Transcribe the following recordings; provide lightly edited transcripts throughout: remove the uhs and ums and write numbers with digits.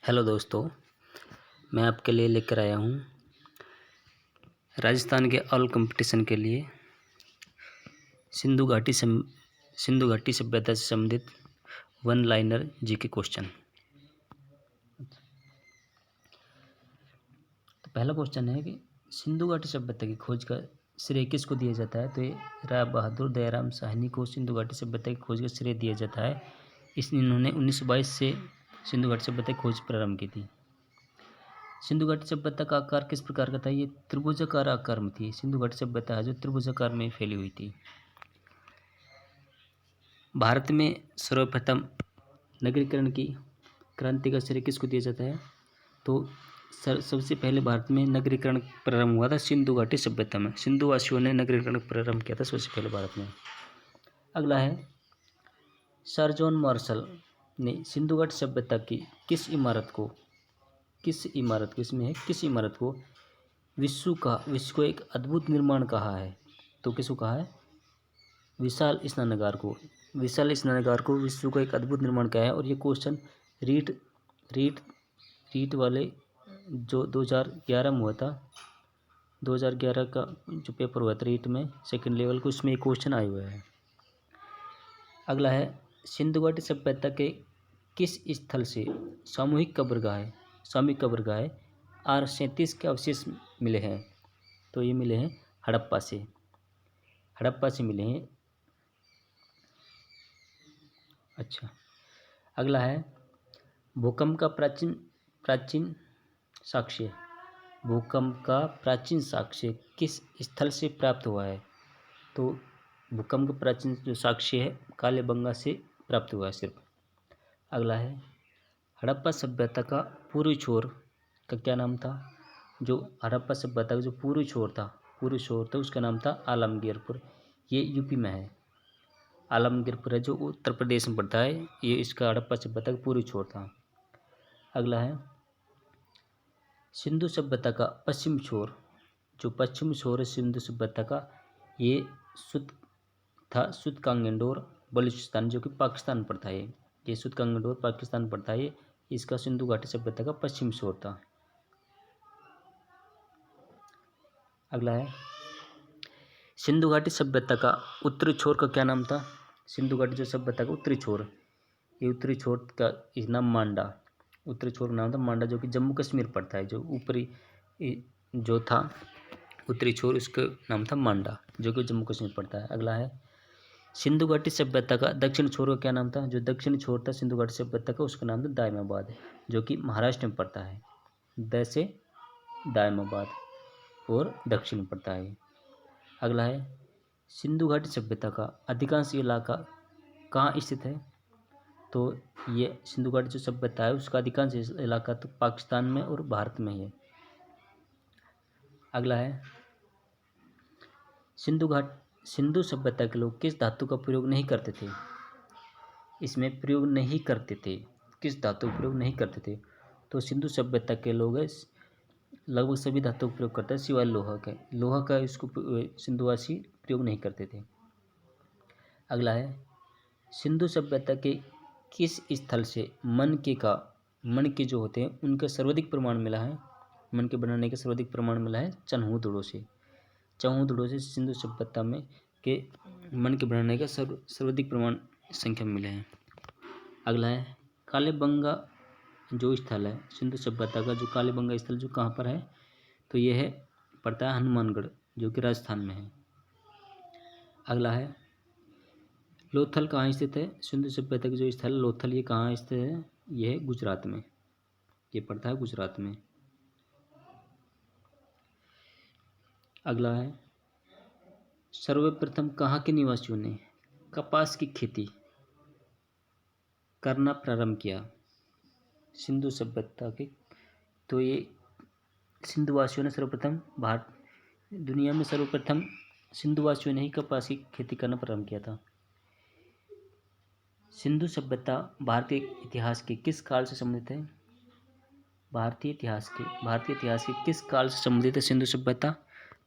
Hello दोस्तों, मैं आपके लिए लेकर आया हूँ राजस्थान के ऑल कंपटीशन के लिए सिंधु घाटी सभ्यता से संबंधित वन लाइनर जीके क्वेश्चन। तो पहला क्वेश्चन है कि सिंधु घाटी सभ्यता की खोज का श्रेय किसको दिया जाता है। तो ये राय बहादुर दयाराम साहनी को सिंधु घाटी सभ्यता की खोज का श्रेय दिया जाता है। इन्होंने 1922 से सिंधु घाटी सभ्यता की खोज प्रारंभ की थी। सिंधु घाटी सभ्यता का आकार किस प्रकार का था। ये त्रिभुजाकार आकार में थी। सिंधु घाटी सभ्यता है जो त्रिभुजाकार में फैली हुई थी। भारत में सर्वप्रथम नगरीकरण की क्रांति का श्रेय किसको दिया जाता है। तो सबसे पहले भारत में नगरीकरण प्रारंभ हुआ था सिंधु घाटी सभ्यता में। सिंधुवासियों ने नगरीकरण प्रारंभ किया था सबसे पहले भारत में। अगला है, सर जॉन मार्शल ने सिंधु घाटी सभ्यता की किस इमारत को विश्व को एक अद्भुत निर्माण कहा है। तो किसको कहा है। विशाल स्नानागार को विश्व का एक अद्भुत निर्माण कहा है। और ये क्वेश्चन रीट वाले जो 2011 में हुआ था, 2011 का जो पेपर हुआ था रीट में सेकंड लेवल को, उसमें एक क्वेश्चन आए हुए हैं। अगला है, सिंधु घाटी सभ्यता के किस स्थल से सामूहिक कब्रगाह R37 के अवशेष मिले हैं। तो ये मिले हैं हड़प्पा से मिले हैं। अच्छा, अगला है, भूकंप का प्राचीन साक्ष्य किस स्थल से प्राप्त हुआ है। तो भूकंप का प्राचीन जो साक्ष्य है कालीबंगा से प्राप्त हुआ है सिर्फ। अगला है, हड़प्पा सभ्यता का पूर्वी छोर का क्या नाम था। जो हड़प्पा सभ्यता का जो पूर्वी छोर था उसका नाम था आलमगीरपुर। ये यूपी में है। आलमगीरपुर है जो उत्तर प्रदेश में पड़ता है। ये इसका हड़प्पा सभ्यता का पूर्वी छोर था। अगला है, सिंधु सभ्यता का पश्चिम छोर है सिंधु सभ्यता का, ये सुतकांगेंडोर बलूचिस्तान जो कि पाकिस्तान पड़ता है। ये सुतकांगेंडोर पाकिस्तान पड़ता है। इसका सिंधु घाटी सभ्यता का पश्चिम छोर था। अगला है, सिंधु घाटी सभ्यता का उत्तरी छोर का क्या नाम था। सिंधु घाटी जो सभ्यता का उत्तरी छोर, ये उत्तरी छोर का नाम मांडा, उत्तरी छोर का नाम था मांडा, जो कि जम्मू कश्मीर पड़ता है। जो ऊपरी जो था उत्तरी छोर, उसका नाम था मांडा, जो कि जम्मू कश्मीर पड़ता है। अगला है, सिंधु घाटी सभ्यता का दक्षिण छोर का क्या नाम था। जो दक्षिण छोर था सिंधु घाटी सभ्यता का, उसका नाम था दायमाबाद, जो कि महाराष्ट्र में पड़ता है। से दायमाबाद और दक्षिण में पड़ता है। अगला है, सिंधु घाटी सभ्यता का अधिकांश इलाका कहाँ स्थित है। तो ये सिंधु घाटी जो सभ्यता है उसका अधिकांश इलाका तो पाकिस्तान में और भारत में है। अगला है, सिंधु सभ्यता के लोग किस धातु का प्रयोग नहीं करते थे। इसमें प्रयोग नहीं करते थे, किस धातु का प्रयोग नहीं करते थे। तो सिंधु सभ्यता के लोग लगभग सभी धातुओं का प्रयोग करते हैं सिवाय लोहा का इसको सिंधुवासी प्रयोग नहीं करते थे। अगला है, सिंधु सभ्यता के किस स्थल से मन के जो होते हैं उनका सर्वाधिक प्रमाण मिला है। मन के बनाने का सर्वाधिक प्रमाण मिला है चन्हू से सिंधु सभ्यता में के मन के बनाने का सर्वाधिक प्रमाण संख्या में मिले हैं। अगला है, कालीबंगा जो स्थल है सिंधु सभ्यता का, जो कालीबंगा स्थल जो कहाँ पर है। तो ये है पड़ता है हनुमानगढ़, जो कि राजस्थान में है। अगला है, लोथल कहाँ स्थित है। सिंधु सभ्यता का जो स्थल लोथल, ये कहाँ स्थित है। यह है गुजरात में, ये पड़ता है गुजरात में। अगला है, सर्वप्रथम कहाँ के निवासियों ने कपास की खेती करना प्रारंभ किया सिंधु सभ्यता के। तो ये सिंधुवासियों ने दुनिया में सर्वप्रथम सिंधुवासियों ने ही कपास की खेती करना प्रारंभ किया था। सिंधु सभ्यता भारतीय इतिहास के किस काल से संबंधित है। भारतीय इतिहास के किस काल से संबंधित है सिंधु सभ्यता।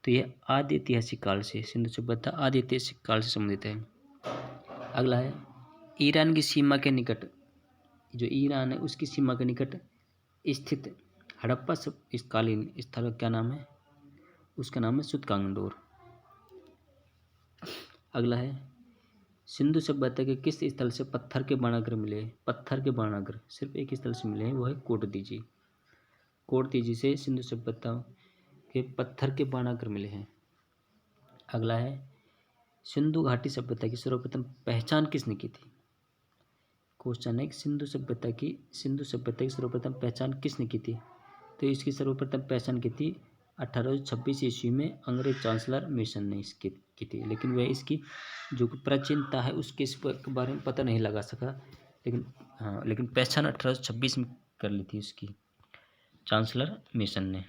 तो यह आदि ऐतिहासिक काल से, सिंधु सभ्यता आदि ऐतिहासिक काल से संबंधित है। अगला है, ईरान की सीमा के निकट, जो ईरान है उसकी सीमा के निकट स्थित हड़प्पा इस कालीन स्थल का क्या नाम है? उसका नाम है सूतकांगडोर। अगला है, सिंधु सभ्यता के किस स्थल से पत्थर के बाणाग्र मिले? पत्थर के बाणाग्र सिर्फ एक स्थल से मिले हैं, वो है कोटदीजी। कोटदीजी से सिंधु सभ्यता के पत्थर के बाणाग्र मिले हैं। अगला है, सिंधु घाटी सभ्यता की सर्वप्रथम पहचान किसने की थी? क्वेश्चन है कि सिंधु सभ्यता की सर्वप्रथम पहचान किसने की थी? तो इसकी सर्वप्रथम पहचान की थी 1826 ईस्वी में अंग्रेज चांसलर मिशन ने इसकी की थी, लेकिन वह इसकी जो प्राचीनता है उसके इस बारे में पता नहीं लगा सका, लेकिन पहचान 1826 में कर ली थी उसकी चांसलर मिशन ने।